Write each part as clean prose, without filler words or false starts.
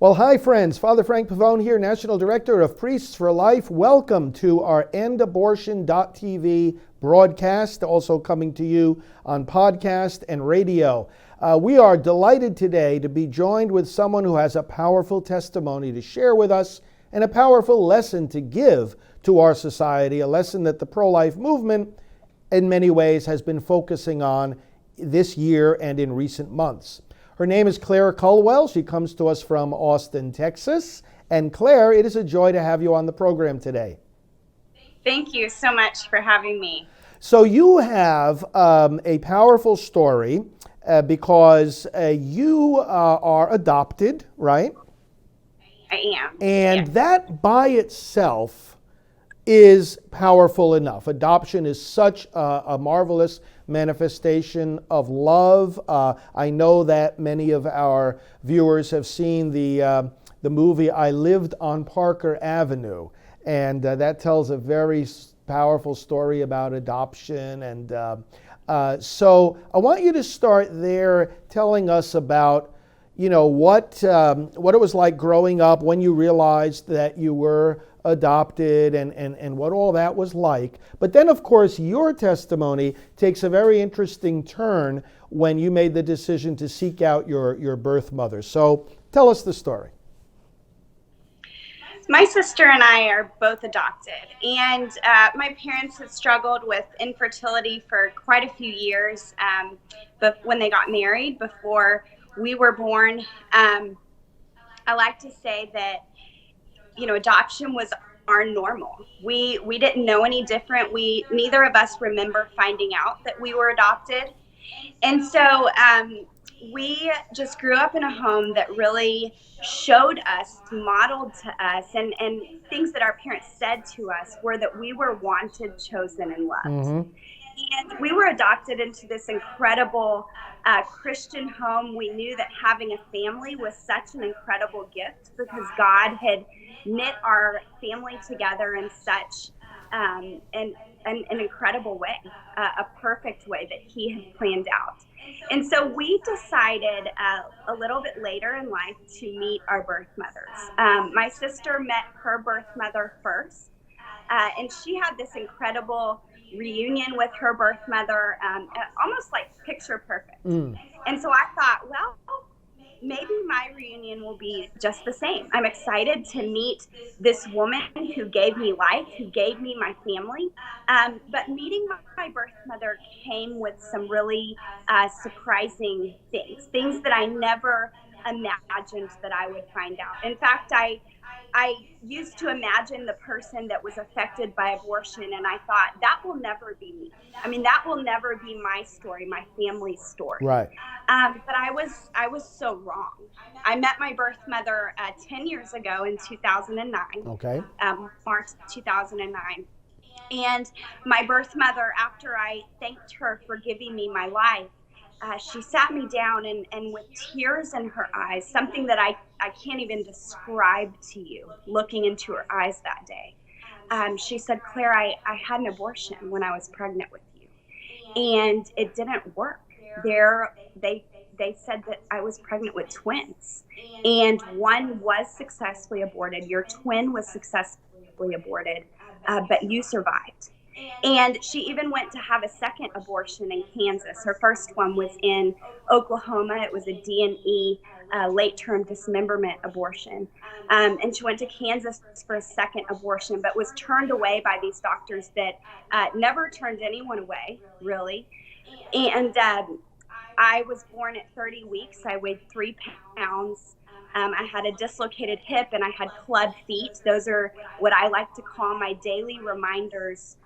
Well, hi, friends. Father Frank Pavone here, National Director of Priests for Life. Welcome to our EndAbortion.tv broadcast, also coming to you on podcast and radio. We are delighted today to be joined with someone who has a powerful testimony to share with us and a powerful lesson to give to our society, a lesson that the pro-life movement in many ways has been focusing on this year and in recent months. Her name is Claire Cullwell. She comes to us from Austin, Texas. And Claire, it is a joy to have you on the program today. Thank you so much for having me. So you have a powerful story because you are adopted, right? I am. And yes. That by itself is powerful enough. Adoption is such a marvelous manifestation of love. I know that many of our viewers have seen the movie I Lived on Parker Avenue, and that tells a very powerful story about adoption. And so I want you to start there, telling us about what it was like growing up, when you realized that you were adopted, and what all that was like. But then, of course, your testimony takes a very interesting turn when you made the decision to seek out your birth mother. So tell us the story. My sister and I are both adopted, and my parents had struggled with infertility for quite a few years, but when they got married, before we were born. I like to say that adoption was our normal. We didn't know any different. Neither of us remember finding out that we were adopted. And so we just grew up in a home that really showed us, modeled to us, and things that our parents said to us were that we were wanted, chosen, and loved. Mm-hmm. And we were adopted into this incredible Christian home. We knew that having a family was such an incredible gift because God had knit our family together in such an incredible way, a perfect way that He had planned out. And so we decided a little bit later in life to meet our birth mothers. My sister met her birth mother first, and she had this incredible reunion with her birth mother, almost like picture perfect. And so I thought, well, maybe my reunion will be just the same. I'm excited to meet this woman who gave me life, who gave me my family. But meeting my birth mother came with some really surprising things that I never imagined that I would find out. In fact, I used to imagine the person that was affected by abortion, and I thought, that will never be me. I mean, that will never be my story, my family's story. Right. But I was so wrong. I met my birth mother 10 years ago in 2009. Okay. March 2009. And my birth mother, after I thanked her for giving me my life, she sat me down and with tears in her eyes, something that I can't even describe to you, looking into her eyes that day. She said, Claire, I had an abortion when I was pregnant with you, and it didn't work. They said that I was pregnant with twins, and one was successfully aborted. Your twin was successfully aborted, but you survived. And she even went to have a second abortion in Kansas. Her first one was in Oklahoma. It was a D&E, late-term dismemberment abortion. And she went to Kansas for a second abortion, but was turned away by these doctors that never turned anyone away, really. And I was born at 30 weeks. I weighed 3 pounds. I had a dislocated hip, and I had club feet. Those are what I like to call my daily reminders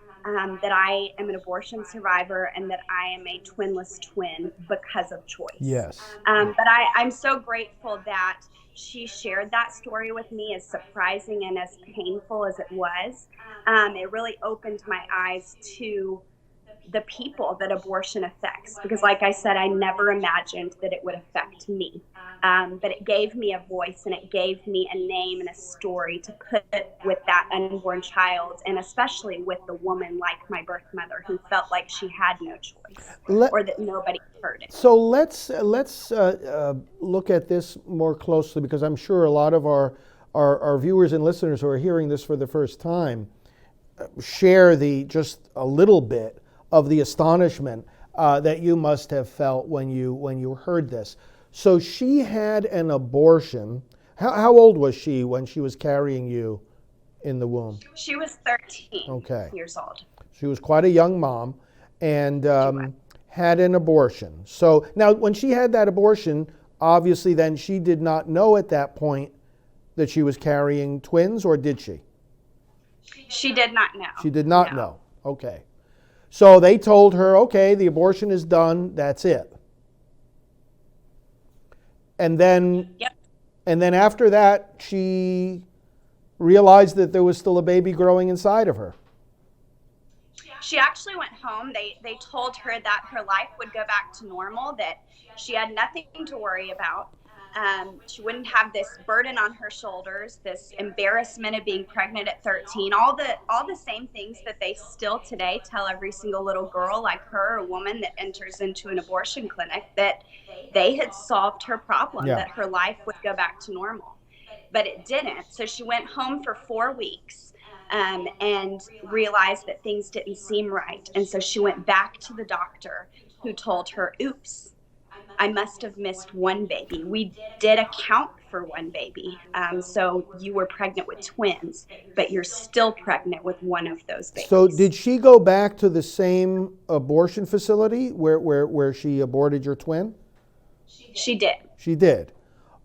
that I am an abortion survivor and that I am a twinless twin because of choice. Yes. But I'm so grateful that she shared that story with me, as surprising and as painful as it was. It really opened my eyes to the people that abortion affects, because like I said, I never imagined that it would affect me. But it gave me a voice, and it gave me a name and a story to put with that unborn child, and especially with the woman like my birth mother who felt like she had no choice, Let, or that nobody heard it. so let's look at this more closely, because I'm sure a lot of our viewers and listeners who are hearing this for the first time share just a little bit of the astonishment that you must have felt when you heard this. So she had an abortion. How old was she when she was carrying you in the womb? She was 13 Okay. years old. She was quite a young mom, and had an abortion. So now when she had that abortion, obviously then she did not know at that point that she was carrying twins, or did she? She did not know. She did not know. Okay. So they told her, okay, the abortion is done, that's it. And then, Yep. and then after that, she realized that there was still a baby growing inside of her. She actually went home. They told her that her life would go back to normal, that she had nothing to worry about. She wouldn't have this burden on her shoulders, this embarrassment of being pregnant at 13, all the same things that they still today tell every single little girl like her, a woman that enters into an abortion clinic, that they had solved her problem, that her life would go back to normal. But it didn't. So she went home for 4 weeks. And realized that things didn't seem right. And so she went back to the doctor, who told her, oops, I must have missed one baby. We did account for one baby. So you were pregnant with twins, but you're still pregnant with one of those babies. So did she go back to the same abortion facility where she aborted your twin? She did. She did.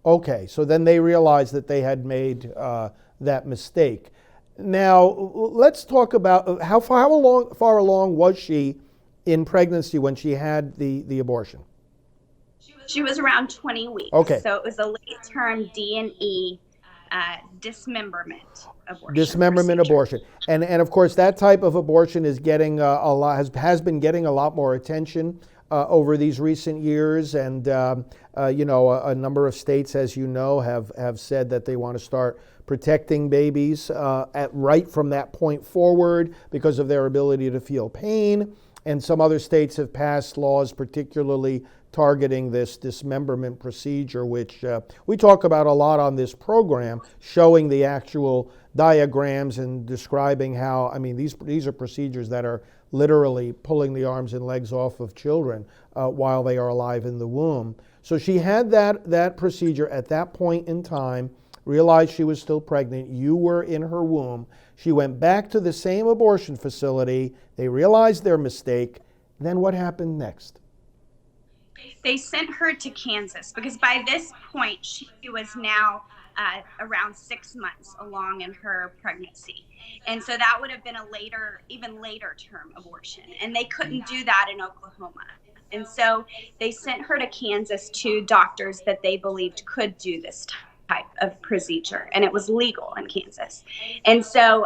Okay, so then they realized that they had made that mistake. Now, let's talk about how far along was she in pregnancy when she had the abortion? She was around 20 weeks. Okay. So it was a late-term D&E dismemberment abortion. Dismemberment abortion. And of course, that type of abortion is getting has been getting a lot more attention over these recent years. And, a number of states, as you know, have said that they want to start protecting babies right from that point forward because of their ability to feel pain. And some other states have passed laws particularly targeting this dismemberment procedure, which we talk about a lot on this program, showing the actual diagrams and describing how, these are procedures that are literally pulling the arms and legs off of children while they are alive in the womb. So she had that procedure at that point in time, realized she was still pregnant. You were in her womb. She went back to the same abortion facility. They realized their mistake. Then what happened next? They sent her to Kansas because by this point she was now around 6 months along in her pregnancy. And so that would have been even later term abortion. And they couldn't do that in Oklahoma. And so they sent her to Kansas to doctors that they believed could do this type of procedure, and it was legal in Kansas. And so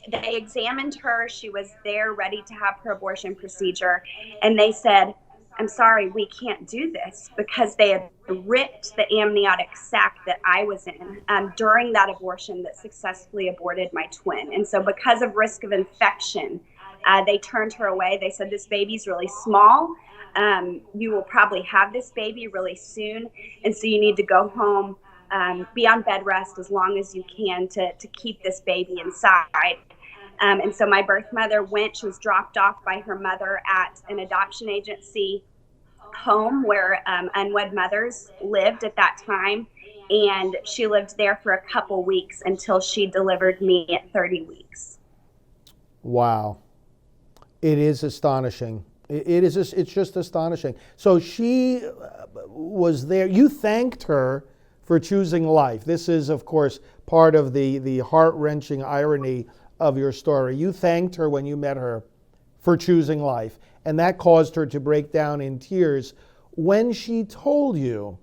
they examined her. She was there ready to have her abortion procedure, and they said, I'm sorry, we can't do this, because they had ripped the amniotic sac that I was in during that abortion that successfully aborted my twin. And so because of risk of infection, they turned her away. They said, this baby's really small. You will probably have this baby really soon, and so you need to go home, be on bed rest as long as you can to keep this baby inside. And so my birth mother she was dropped off by her mother at an adoption agency home where unwed mothers lived at that time. And she lived there for a couple weeks until she delivered me at 30 weeks. Wow. It is astonishing. It's just astonishing. So she was there. You thanked her for choosing life. This is, of course, part of the heart-wrenching irony of your story. You thanked her when you met her for choosing life, and that caused her to break down in tears when she told you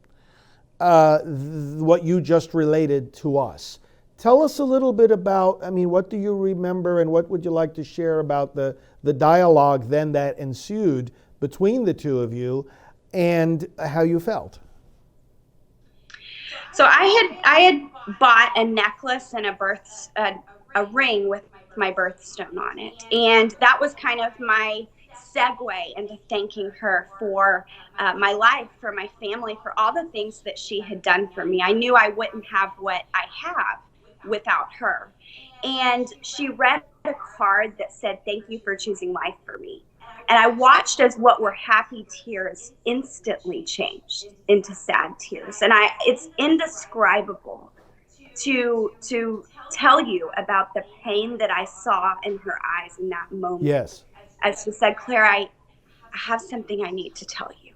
what you just related to us. Tell us a little bit about, I mean, what do you remember and what would you like to share about the dialogue then that ensued between the two of you and how you felt? So I had bought a necklace and a ring with my birthstone on it, and that was kind of my segue into thanking her for my life, for my family, for all the things that she had done for me. I knew I wouldn't have what I have without her. And she read a card that said, "Thank you for choosing life for me." And I watched as what were happy tears instantly changed into sad tears. And it's indescribable to tell you about the pain that I saw in her eyes in that moment. Yes. As she said, "Claire, I have something I need to tell you."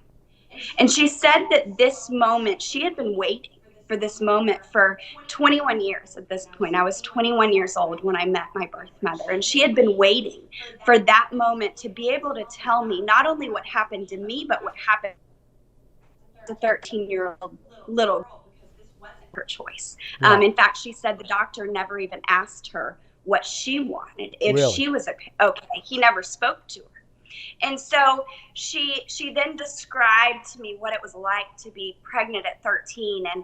And she said that this moment, she had been waiting for this moment for 21 years at this point. I was 21 years old when I met my birth mother, and she had been waiting for that moment to be able to tell me not only what happened to me, but what happened to 13-year-old little girl, her choice. Wow. In fact, she said the doctor never even asked her what she wanted, if Really? she was okay. He never spoke to her. And so she then described to me what it was like to be pregnant at 13 and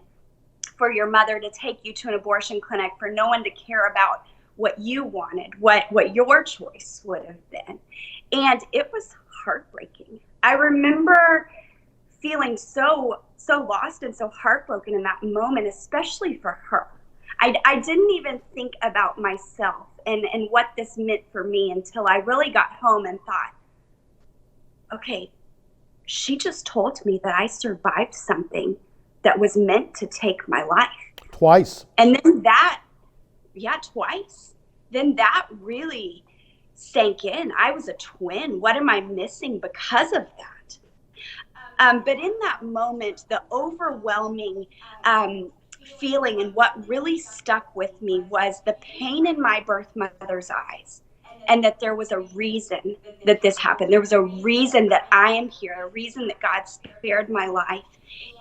for your mother to take you to an abortion clinic, for no one to care about what you wanted, what your choice would have been. And it was heartbreaking. I remember feeling so lost and so heartbroken in that moment, especially for her. I didn't even think about myself and what this meant for me until I really got home and thought, okay, she just told me that I survived something that was meant to take my life. Twice. And then twice. Then that really sank in. I was a twin. What am I missing because of that? But in that moment, the overwhelming feeling and what really stuck with me was the pain in my birth mother's eyes. And that there was a reason that this happened. There was a reason that I am here, a reason that God spared my life.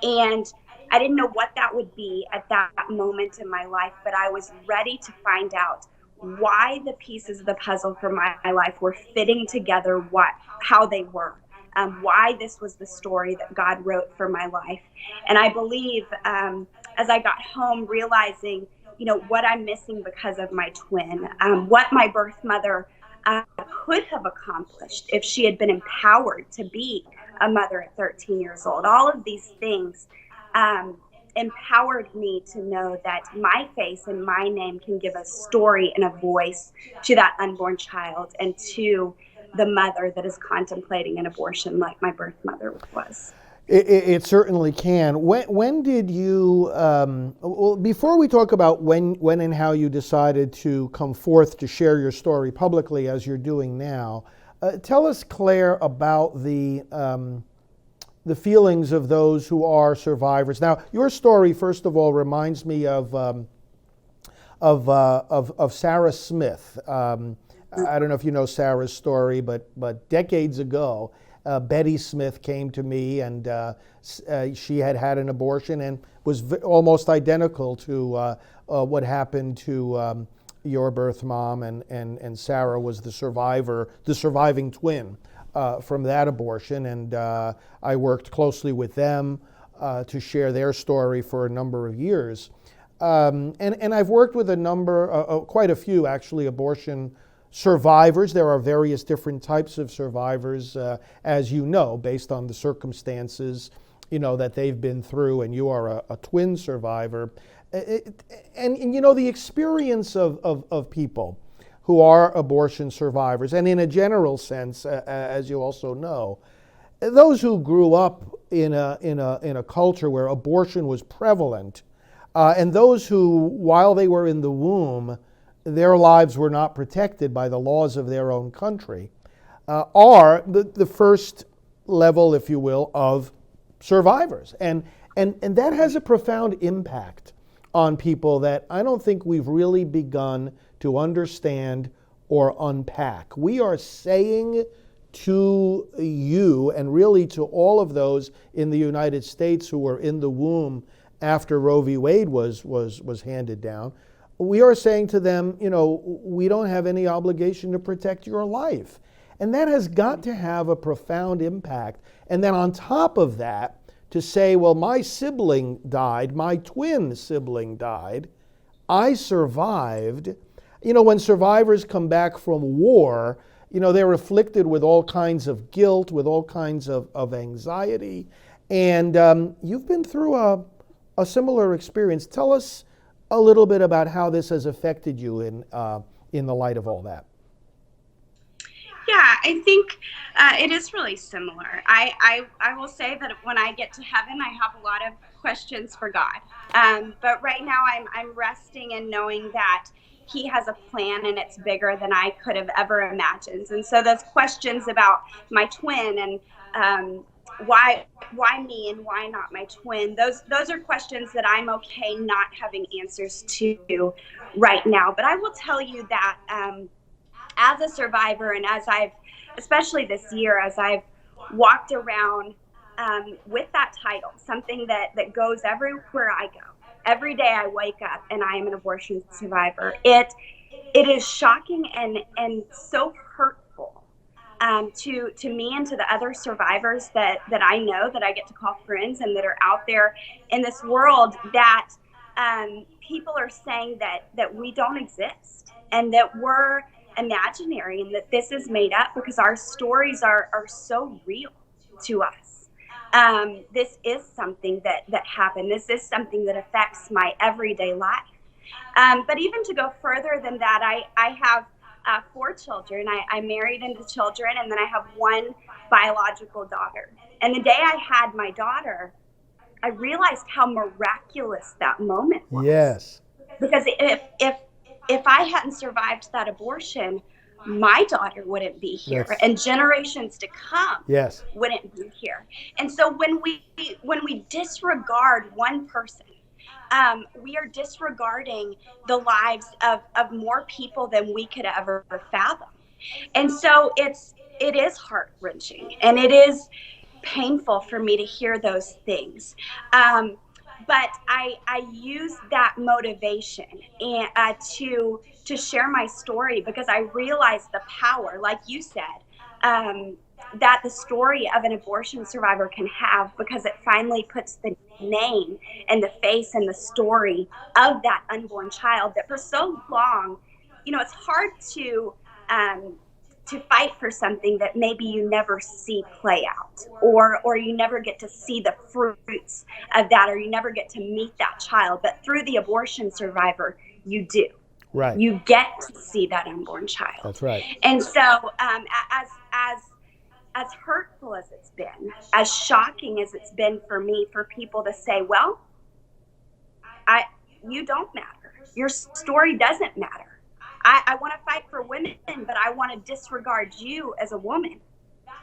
And I didn't know what that would be at that moment in my life, but I was ready to find out why the pieces of the puzzle for my life were fitting together, how they were, why this was the story that God wrote for my life. And I believe as I got home, realizing, what I'm missing because of my twin, what my birth mother could have accomplished if she had been empowered to be a mother at 13 years old. All of these things empowered me to know that my face and my name can give a story and a voice to that unborn child and to the mother that is contemplating an abortion like my birth mother was. It certainly can. When did you, well, before we talk about when and how you decided to come forth to share your story publicly as you're doing now, tell us, Claire, about the feelings of those who are survivors. Now, your story, first of all, reminds me of Sarah Smith. I don't know if you know Sarah's story, but decades ago, Betty Smith came to me, and she had an abortion and was almost identical to what happened to your birth mom, and Sarah was the surviving twin from that abortion, and I worked closely with them to share their story for a number of years. And I've worked with quite a few actually, abortion survivors. There are various different types of survivors, as you know, based on the circumstances, that they've been through, and you are a twin survivor. And the experience of people who are abortion survivors, and in a general sense, as you also know, those who grew up in a culture where abortion was prevalent, and those who, while they were in the womb, their lives were not protected by the laws of their own country, are the first level, if you will, of survivors. And that has a profound impact on people that I don't think we've really begun to understand or unpack. We are saying to you, and really to all of those in the United States who were in the womb after Roe v. Wade was handed down, we are saying to them, we don't have any obligation to protect your life. And that has got to have a profound impact. And then on top of that, to say, well, my sibling died, my twin sibling died, I survived. When survivors come back from war, they're afflicted with all kinds of guilt, with all kinds of anxiety. And you've been through a similar experience. Tell us a little bit about how this has affected you in the light of all that. Yeah, I think it is really similar. I will say that when I get to heaven, I have a lot of questions for God. But right now, I'm resting in knowing that He has a plan and it's bigger than I could have ever imagined. And so those questions about my twin and why me and why not my twin, those are questions that I'm okay not having answers to right now. But I will tell you that as a survivor, and especially this year, as I've walked around with that title, something that goes everywhere I go. Every day I wake up and I am an abortion survivor. It is shocking and so hurtful to me and to the other survivors that I know, that I get to call friends, and that are out there in this world, that people are saying that we don't exist and that we're imaginary and that this is made up, because our stories are so real to us. This is something that happened. This is something that affects my everyday life. But even to go further than that, I have 4 children. I married into children, and then I have 1 biological daughter. And the day I had my daughter, I realized how miraculous that moment was. Yes. Because if I hadn't survived that abortion, my daughter wouldn't be here, and generations to come wouldn't be here. And so when we disregard one person, we are disregarding the lives of more people than we could ever fathom. And so it is heart-wrenching, and it is painful for me to hear those things. But I use that motivation and to share my story, because I realize the power, like you said, that the story of an abortion survivor can have, because it finally puts the name and the face and the story of that unborn child that for so long, it's hard to fight for something that maybe you never see play out, or you never get to see the fruits of that, or you never get to meet that child. But through the abortion survivor, you do. Right. You get to see that unborn child. That's right. And so as hurtful as it's been, as shocking as it's been for me, for people to say, well, you don't matter. Your story doesn't matter. I want to fight for women, but I want to disregard you as a woman.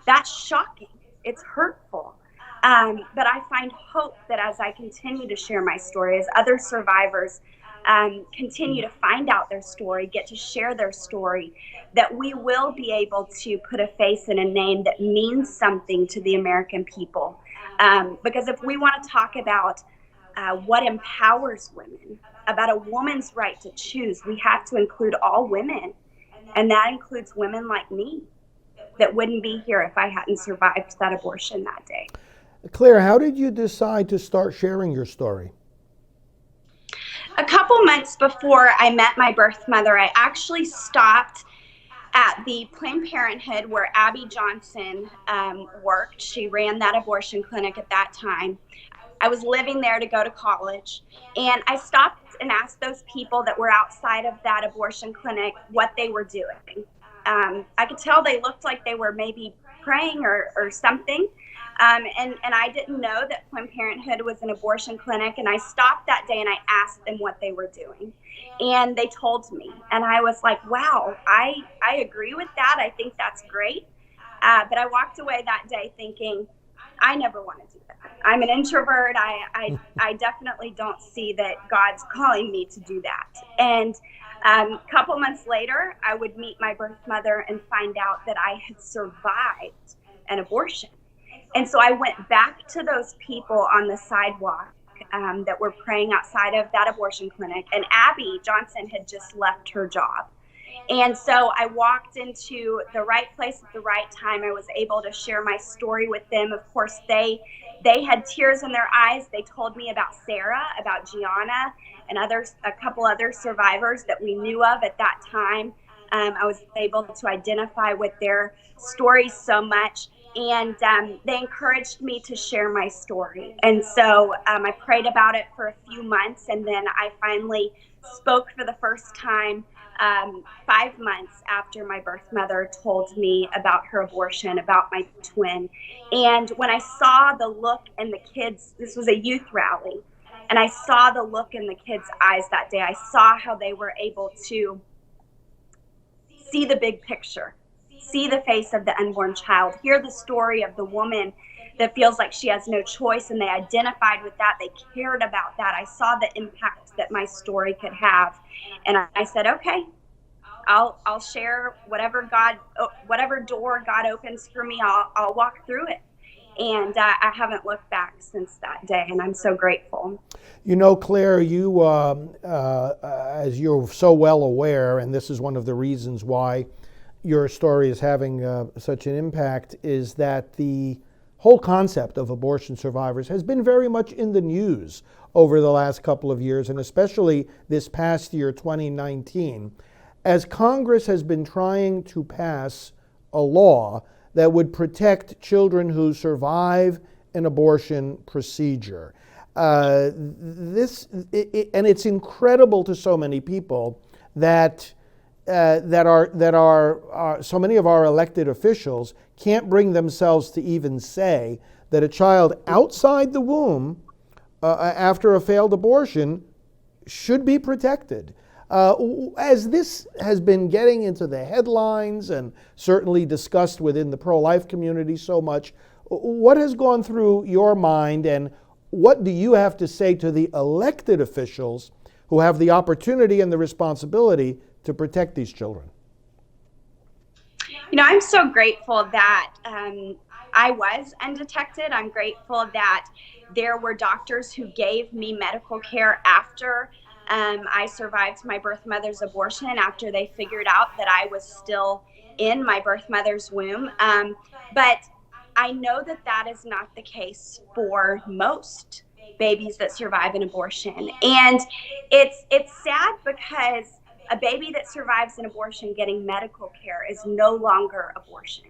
That's shocking. It's hurtful. But I find hope that as I continue to share my story, as other survivors continue to find out their story, get to share their story, that we will be able to put a face and a name that means something to the American people. Because if we want to talk about what empowers women, about a woman's right to choose, we have to include all women. And that includes women like me that wouldn't be here if I hadn't survived that abortion that day. Claire, how did you decide to start sharing your story? A couple months before I met my birth mother, I actually stopped at the Planned Parenthood where Abby Johnson worked. She ran that abortion clinic at that time. I was living there to go to college, and I stopped and asked those people that were outside of that abortion clinic what they were doing. I could tell they looked like they were maybe praying or something. And I didn't know that Planned Parenthood was an abortion clinic. And I stopped that day and I asked them what they were doing. And they told me. And I was like, wow, I agree with that. I think that's great. But I walked away that day thinking, I never want to do that. I'm an introvert. I definitely don't see that God's calling me to do that. And a couple months later, I would meet my birth mother and find out that I had survived an abortion. And so I went back to those people on the sidewalk that were praying outside of that abortion clinic, and Abby Johnson had just left her job. And so I walked into the right place at the right time. I was able to share my story with them. Of course, they had tears in their eyes. They told me about Sarah, about Gianna, and a couple other survivors that we knew of at that time. I was able to identify with their stories so much, and they encouraged me to share my story. And so I prayed about it for a few months, and then I finally spoke for the first time 5 months after my birth mother told me about her abortion, about my twin. And when I saw the look in the kids, this was a youth rally, and I saw the look in the kids' eyes that day. I saw how they were able to see the big picture, see the face of the unborn child, hear the story of the woman that feels like she has no choice, and they identified with that. They cared about that. I saw the impact that my story could have, and I said, okay, I'll share whatever door God opens for me. I'll walk through it. And I haven't looked back since that day, and I'm so grateful. You know, Claire, you, as you're so well aware, and this is one of the reasons why your story is having such an impact, is that the whole concept of abortion survivors has been very much in the news over the last couple of years, and especially this past year, 2019, as Congress has been trying to pass a law that would protect children who survive an abortion procedure. And it's incredible to so many people that so many of our elected officials can't bring themselves to even say that a child outside the womb after a failed abortion should be protected. As this has been getting into the headlines and certainly discussed within the pro-life community so much, what has gone through your mind, and what do you have to say to the elected officials who have the opportunity and the responsibility to protect these children? You know, I'm so grateful that I was undetected. I'm grateful that there were doctors who gave me medical care after I survived my birth mother's abortion, after they figured out that I was still in my birth mother's womb. But I know that that is not the case for most babies that survive an abortion. And it's sad because a baby that survives an abortion getting medical care is no longer abortion.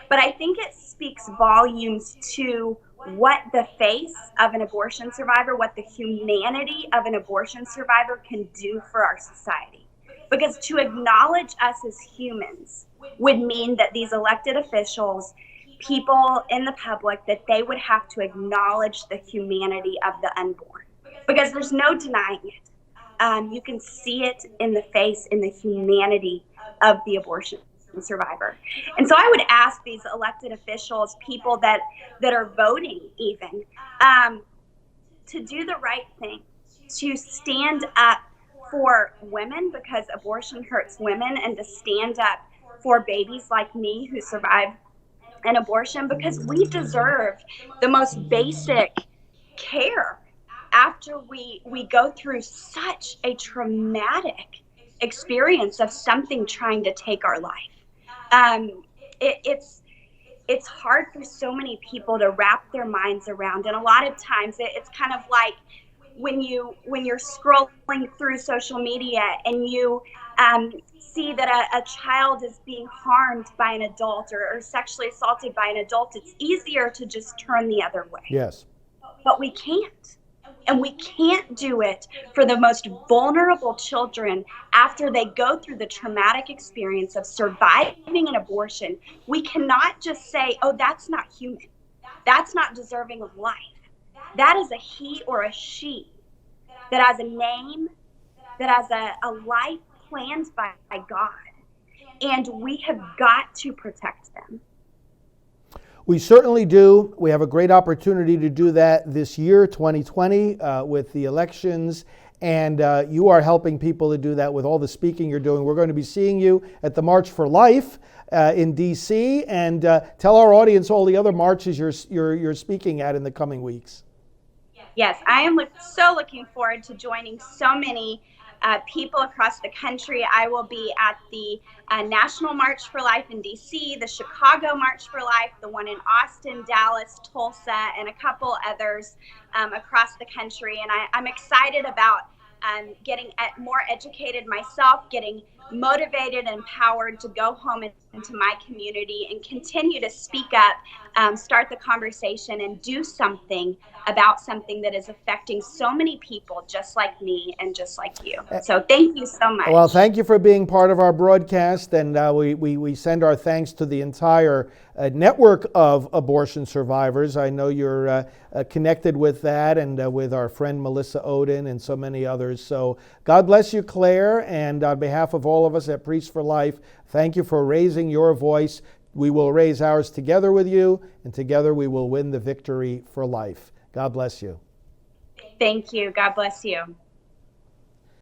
But I think it speaks volumes to what the face of an abortion survivor, what the humanity of an abortion survivor can do for our society. Because to acknowledge us as humans would mean that these elected officials, people in the public, that they would have to acknowledge the humanity of the unborn. Because there's no denying it. You can see it in the face, in the humanity of the abortion survivor. And so I would ask these elected officials, people that are voting even, to do the right thing, to stand up for women because abortion hurts women, and to stand up for babies like me who survive an abortion, because we deserve the most basic care after we go through such a traumatic experience of something trying to take our life. It's hard for so many people to wrap their minds around, and a lot of times it's kind of like when you're scrolling through social media and you see that a child is being harmed by an adult or sexually assaulted by an adult. It's easier to just turn the other way. Yes. But we can't. And we can't do it for the most vulnerable children after they go through the traumatic experience of surviving an abortion. We cannot just say, oh, that's not human. That's not deserving of life. That is a he or a she that has a name, that has a life planned by God. And we have got to protect them. We certainly do. We have a great opportunity to do that this year, 2020, with the elections. And you are helping people to do that with all the speaking you're doing. We're going to be seeing you at the March for Life in D.C. And tell our audience all the other marches you're speaking at in the coming weeks. Yes, I am so looking forward to joining so many people across the country. I will be at the National March for Life in DC, the Chicago March for Life, the one in Austin, Dallas, Tulsa, and a couple others across the country. And I'm excited about getting more educated myself, getting motivated and empowered to go home into my community and continue to speak up, start the conversation, and do something about something that is affecting so many people just like me and just like you. So thank you so much. Well, thank you for being part of our broadcast, and we send our thanks to the entire network of abortion survivors. I know you're connected with that, and with our friend Melissa Oden and so many others. So God bless you, Claire, and on behalf of all of us at Priests for Life, thank you for raising your voice. We will raise ours together with you, and together we will win the victory for life. God bless you. Thank you. God bless you.